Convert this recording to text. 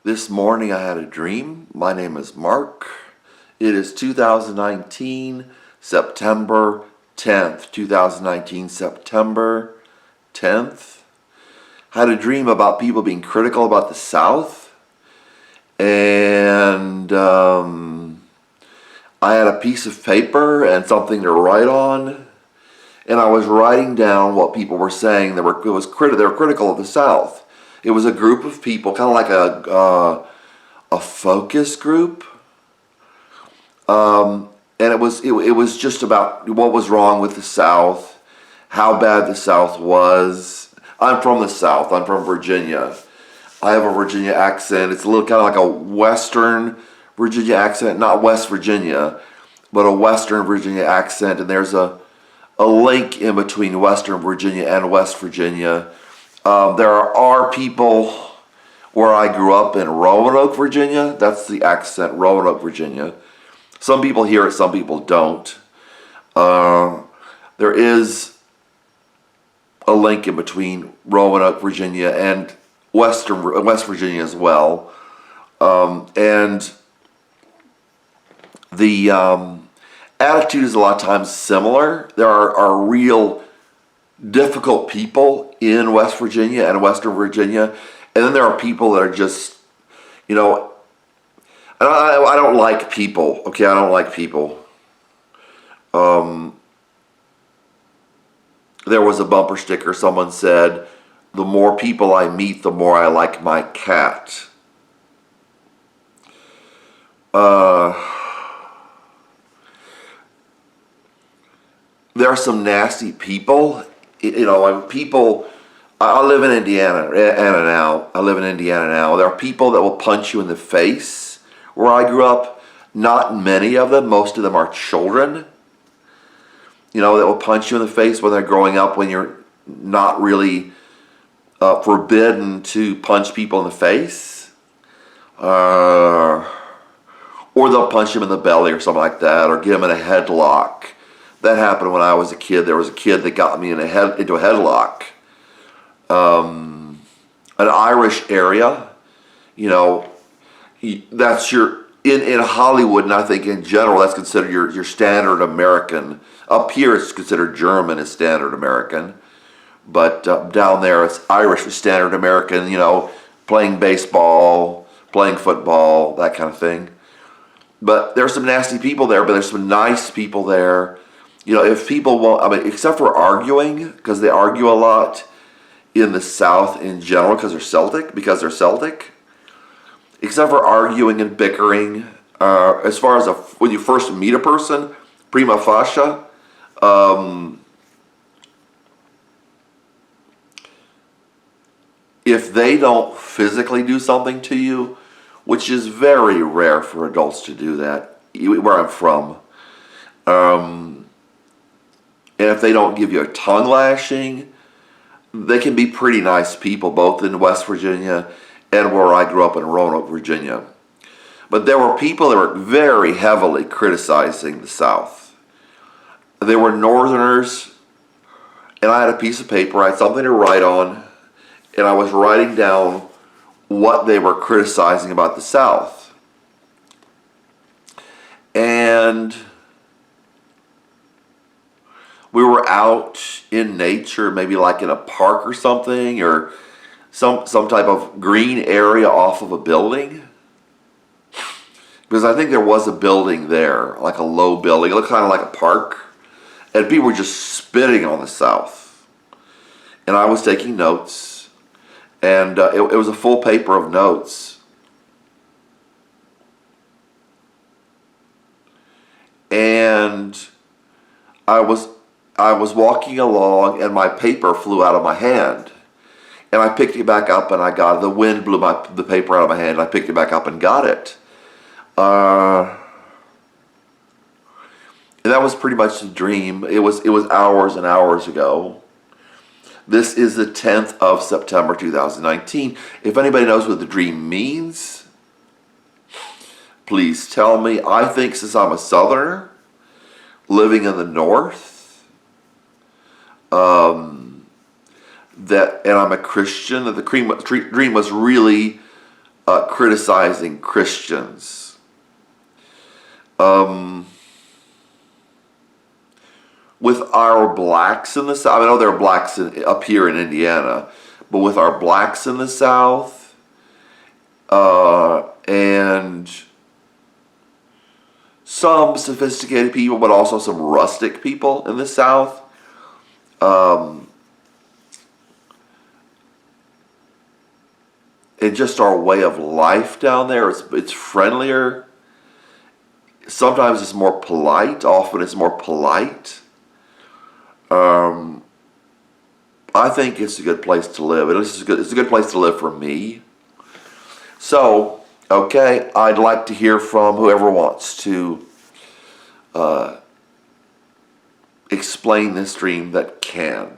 This morning I had a dream. My name is Mark. It is 2019, September 10th. 2019, September 10th. I had a dream about people being critical about the South. And I had a piece of paper and something to write on. And I was writing down what people were saying. They were critical of the South. It was a group of people, kind of like a focus group, and it was just about what was wrong with the South, how bad the South was. I'm from the South. I'm from Virginia. I have a Virginia accent. It's a little kind of like a Western Virginia accent, not West Virginia, but a Western Virginia accent. And there's a link in between Western Virginia and West Virginia. There are people where I grew up in Roanoke, Virginia. That's the accent, Roanoke, Virginia. Some people hear it, some people don't. There is a link in between Roanoke, Virginia and West Virginia as well. And the attitude is a lot of times similar. There are real difficult people in West Virginia and Western Virginia, and then there are people that are just, I don't like people. Okay, I don't like people. There was a bumper sticker. Someone said, "The more people I meet, the more I like my cat." There are some nasty people. People. I live in Indiana now. I live in Indiana now. There are people that will punch you in the face where I grew up. Not many of them. Most of them are children. That will punch you in the face when they're growing up, when you're not really forbidden to punch people in the face. Or they'll punch them in the belly or something like that, or get them in a headlock. That happened when I was a kid. There was a kid that got me into a headlock. An Irish area, that's in Hollywood, and I think in general that's considered your standard American. Up here it's considered German as standard American, but down there it's Irish as standard American. Playing baseball, playing football, that kind of thing. But there's some nasty people there, but there's some nice people there. If people won't, except for arguing, because they argue a lot in the South in general, because they're Celtic. Except for arguing and bickering, as far as when you first meet a person, prima facie, if they don't physically do something to you, which is very rare for adults to do that, where I'm from, and if they don't give you a tongue lashing, they can be pretty nice people, both in West Virginia and where I grew up in Roanoke, Virginia. But there were people that were very heavily criticizing the South. They were Northerners, and I had a piece of paper, I had something to write on, and I was writing down what they were criticizing about the South. And we were out in nature, maybe like in a park or something, or some type of green area off of a building. Because I think there was a building there, like a low building. It looked kind of like a park. And people were just spitting on the South. And I was taking notes. And it was a full paper of notes. And I was walking along, and my paper flew out of my hand. And I picked it back up, and the wind blew the paper out of my hand, and I picked it back up and got it. And that was pretty much the dream. It was hours and hours ago. This is the 10th of September, 2019. If anybody knows what the dream means, please tell me. I think since I'm a Southerner, living in the North, and I'm a Christian, that the dream was really criticizing Christians. With our blacks in the South, I know there are blacks up here in Indiana, but with our blacks in the South, and some sophisticated people, but also some rustic people in the South, and just our way of life down there, it's friendlier. Sometimes it's more polite. Often it's more polite. I think it's a good place to live. It's a good place to live for me. So, okay, I'd like to hear from whoever wants to explain this dream that can.